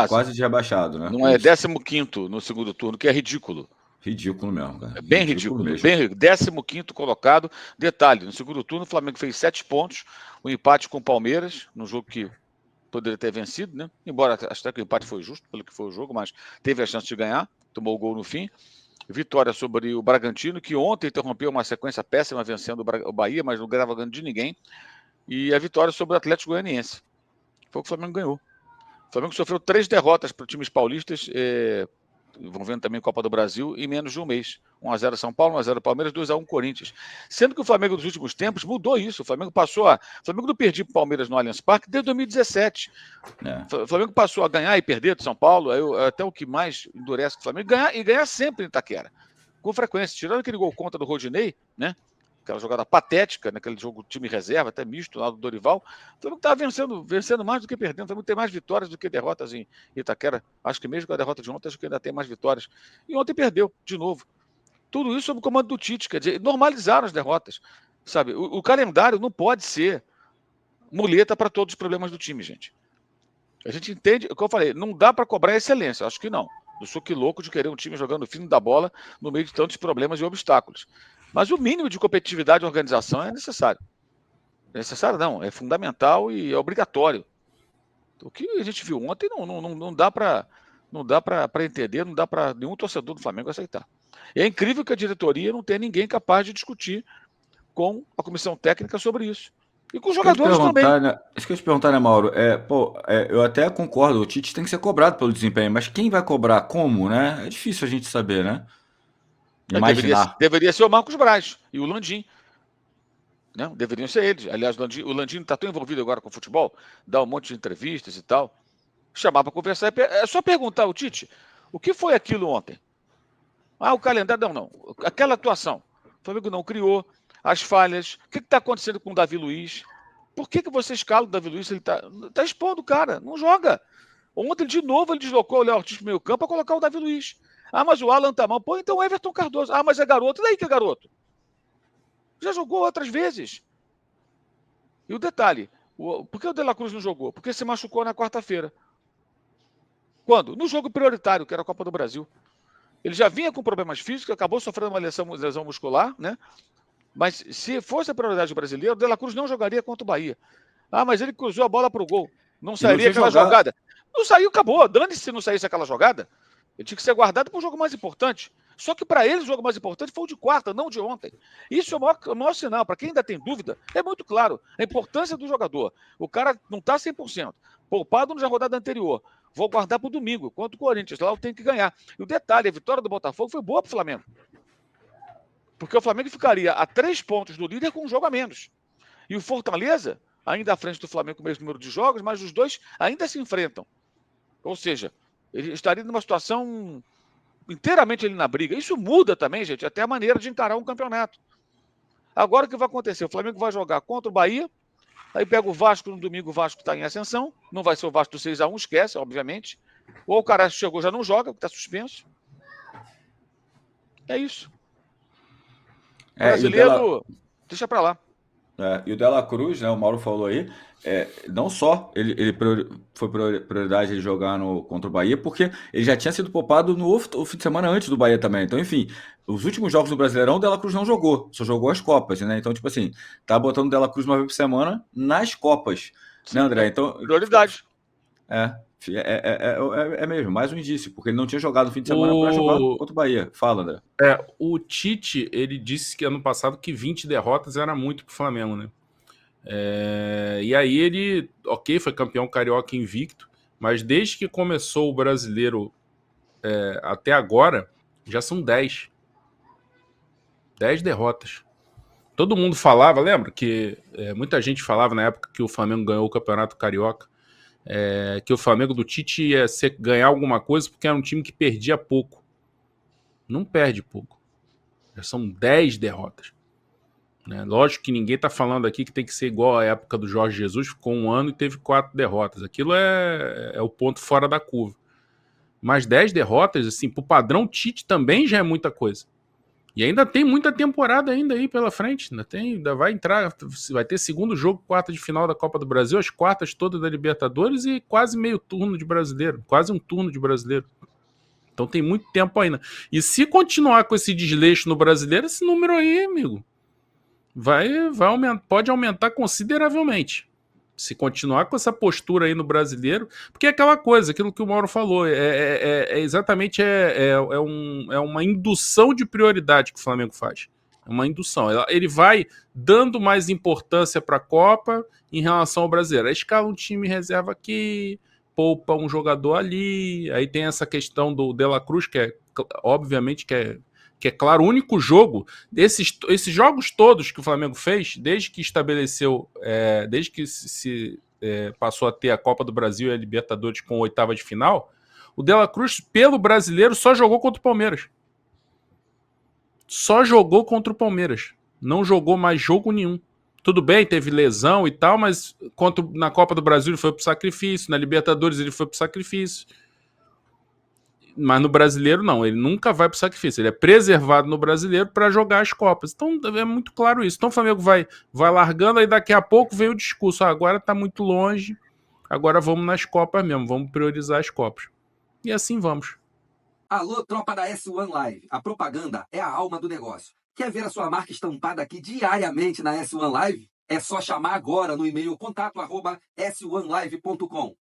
quase de rebaixado, né? Não é 15º no segundo turno, que é ridículo. Ridículo mesmo, cara. É bem ridículo mesmo. Bem, 15º colocado. Detalhe, no segundo turno o Flamengo fez 7 pontos, um empate com o Palmeiras, num jogo que poderia ter vencido, né? Embora até que o empate foi justo pelo que foi o jogo, mas teve a chance de ganhar, tomou o gol no fim. Vitória sobre o Bragantino, que ontem interrompeu uma sequência péssima vencendo o Bahia, mas não ganhava ganho de ninguém. E a vitória sobre o Atlético Goianiense. Foi o que o Flamengo ganhou. O Flamengo sofreu 3 derrotas para times paulistas, envolvendo também Copa do Brasil, em menos de um mês. 1-0 São Paulo, 1-0 Palmeiras, 2-1 Corinthians. Sendo que o Flamengo dos últimos tempos mudou isso. O Flamengo não perdia para o Palmeiras no Allianz Parque desde 2017. O Flamengo passou a ganhar e perder do São Paulo, até o que mais endurece o Flamengo, ganhar sempre em Itaquera. Com frequência. Tirando aquele gol contra do Rodinei, né? Aquela jogada patética, naquele jogo time reserva, até misto lá do Dorival. O Flamengo estava vencendo mais do que perdendo. O Flamengo tem mais vitórias do que derrotas em Itaquera. Acho que mesmo com a derrota de ontem, acho que ainda tem mais vitórias. E ontem perdeu, de novo. Tudo isso sob o comando do Tite, quer dizer, normalizaram as derrotas. Sabe? O calendário não pode ser muleta para todos os problemas do time, gente. A gente entende, o que eu falei, não dá para cobrar excelência, acho que não. Eu sou que louco de querer um time jogando fino da bola no meio de tantos problemas e obstáculos. Mas o mínimo de competitividade e organização é necessário. É necessário não, é fundamental e é obrigatório. O que a gente viu ontem não dá para entender, não dá para nenhum torcedor do Flamengo aceitar. E é incrível que a diretoria não tenha ninguém capaz de discutir com a comissão técnica sobre isso. E com os jogadores também. Isso que eu te perguntar, né, Mauro? Eu até concordo, o Tite tem que ser cobrado pelo desempenho, mas quem vai cobrar? Como, né? É difícil a gente saber, né? Imaginar. Deveria ser o Marcos Braz e o Landim. Né? Deveriam ser eles. Aliás, o Landim está tão envolvido agora com o futebol, dá um monte de entrevistas e tal. Chamar para conversar. É só perguntar ao Tite, o que foi aquilo ontem? O calendário, não. Aquela atuação. O Flamengo não criou. As falhas. O que está acontecendo com o Davi Luiz? Por que você escala o Davi Luiz? Ele está expondo o cara. Não joga. Ontem, de novo, ele deslocou o Léo Ortiz para o meio campo para colocar o Davi Luiz. Mas o Alan tá mal. Pô, então o Everton Cardoso. Mas é garoto. E daí que é garoto? Já jogou outras vezes. E o detalhe, por que o De La Cruz não jogou? Porque se machucou na quarta-feira. Quando? No jogo prioritário, que era a Copa do Brasil. Ele já vinha com problemas físicos, acabou sofrendo uma lesão muscular, né? Mas se fosse a prioridade brasileira, o De La Cruz não jogaria contra o Bahia. Mas ele cruzou a bola para o gol. Não sairia aquela jogada. Não saiu, acabou. Dane-se se não saísse aquela jogada. Ele tinha que ser guardado para o jogo mais importante. Só que para eles o jogo mais importante foi o de quarta, não o de ontem. Isso é o maior sinal. Para quem ainda tem dúvida, é muito claro. A importância do jogador. O cara não está 100%. Poupado na rodada anterior. Vou guardar para o domingo. Contra o Corinthians. Lá eu tenho que ganhar. E o detalhe, a vitória do Botafogo foi boa para o Flamengo. Porque o Flamengo ficaria a 3 pontos do líder com um jogo a menos. E o Fortaleza, ainda à frente do Flamengo com o mesmo número de jogos, mas os dois ainda se enfrentam. Ou seja, ele estaria numa situação inteiramente ali na briga. Isso muda também, gente, até a maneira de encarar um campeonato. Agora o que vai acontecer? O Flamengo vai jogar contra o Bahia, aí pega o Vasco no domingo, o Vasco está em ascensão, não vai ser o Vasco do 6-1, esquece, obviamente. Ou o cara chegou já não joga, porque está suspenso. É isso. O brasileiro, deixa para lá. E o De La Cruz, né, o Mauro falou aí, não só ele foi prioridade ele jogar contra o Bahia, porque ele já tinha sido poupado no fim de semana antes do Bahia também. Então, enfim, os últimos jogos do Brasileirão, o De La Cruz não jogou, só jogou as Copas, né? Então, tipo assim, tá botando o De La Cruz uma vez por semana nas Copas, sim, né, André? Então, prioridade. É mesmo, mais um indício, porque ele não tinha jogado no fim de semana para jogar contra o Bahia. Fala, André. O Tite, ele disse que ano passado que 20 derrotas era muito pro Flamengo, né? E aí ele, foi campeão carioca invicto, mas desde que começou o brasileiro até agora, já são 10. 10 derrotas. Todo mundo falava, lembra? Que muita gente falava na época que o Flamengo ganhou o campeonato carioca, que o Flamengo do Tite ia ganhar alguma coisa porque era um time que perdia pouco. Não perde pouco. Já são 10 derrotas. Né? Lógico que ninguém está falando aqui que tem que ser igual à época do Jorge Jesus, ficou 1 ano e teve 4 derrotas. Aquilo é o ponto fora da curva. Mas 10 derrotas, assim, pro padrão Tite também já é muita coisa. E ainda tem muita temporada ainda aí pela frente. Ainda vai entrar, vai ter segundo jogo, quarta de final da Copa do Brasil, as quartas todas da Libertadores e quase meio turno de brasileiro. Quase um turno de brasileiro. Então tem muito tempo ainda. E se continuar com esse desleixo no brasileiro, esse número aí, amigo, pode aumentar consideravelmente. Se continuar com essa postura aí no brasileiro, porque é aquela coisa, aquilo que o Mauro falou, exatamente uma indução de prioridade que o Flamengo faz. É uma indução. Ele vai dando mais importância para a Copa em relação ao brasileiro. Aí escala um time reserva aqui, poupa um jogador ali, aí tem essa questão do De La Cruz, que obviamente que é claro, o único jogo, esses jogos todos que o Flamengo fez, desde que estabeleceu, desde que se passou a ter a Copa do Brasil e a Libertadores com oitava de final, o De La Cruz, pelo brasileiro, só jogou contra o Palmeiras. Só jogou contra o Palmeiras. Não jogou mais jogo nenhum. Tudo bem, teve lesão e tal, mas na Copa do Brasil ele foi pro sacrifício, na Libertadores ele foi pro sacrifício. Mas no brasileiro não, ele nunca vai pro sacrifício, ele é preservado no brasileiro para jogar as Copas. Então é muito claro isso. Então o Flamengo vai largando, aí daqui a pouco vem o discurso, agora tá muito longe, agora vamos nas Copas mesmo, vamos priorizar as Copas. E assim vamos. Alô, tropa da S1 Live, a propaganda é a alma do negócio. Quer ver a sua marca estampada aqui diariamente na S1 Live? É só chamar agora no e-mail contato@s1live.com.